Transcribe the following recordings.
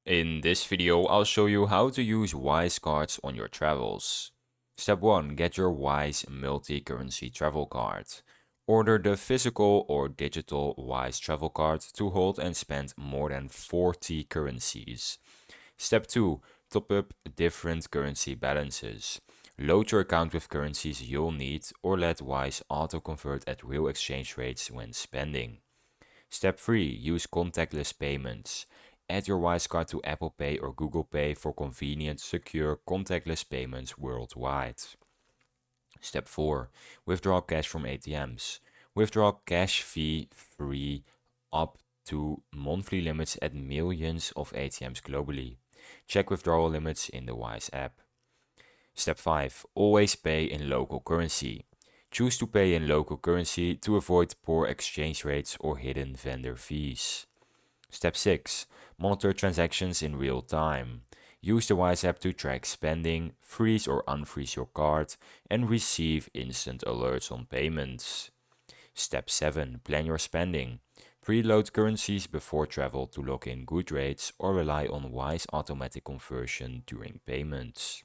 In this video, I'll show you how to use Wise cards on your travels. Step 1. Get your Wise multi-currency travel card. Order the physical or digital Wise travel card to hold and spend more than 40 currencies. Step 2. Top up different currency balances. Load your account with currencies you'll need or let Wise auto-convert at real exchange rates when spending. Step 3. Use contactless payments. Add your Wise card to Apple Pay or Google Pay for convenient, secure, contactless payments worldwide. Step 4. Withdraw cash from ATMs. Withdraw cash fee free up to monthly limits at millions of ATMs globally. Check withdrawal limits in the Wise app. Step 5. Always pay in local currency. Choose to pay in local currency to avoid poor exchange rates or hidden vendor fees. Step 6. Monitor transactions in real time. Use the Wise app to track spending, freeze or unfreeze your card, and receive instant alerts on payments. Step 7. Plan your spending. Preload currencies before travel to lock in good rates or rely on Wise automatic conversion during payments.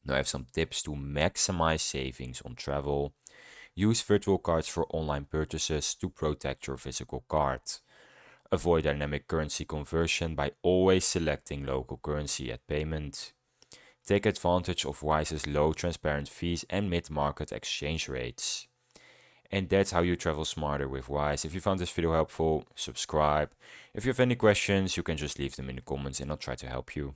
Now I have some tips to maximize savings on travel. Use virtual cards for online purchases to protect your physical card. Avoid dynamic currency conversion by always selecting local currency at payment. Take advantage of Wise's low transparent fees and mid-market exchange rates. And that's how you travel smarter with Wise. If you found this video helpful, subscribe. If you have any questions, you can just leave them in the comments and I'll try to help you.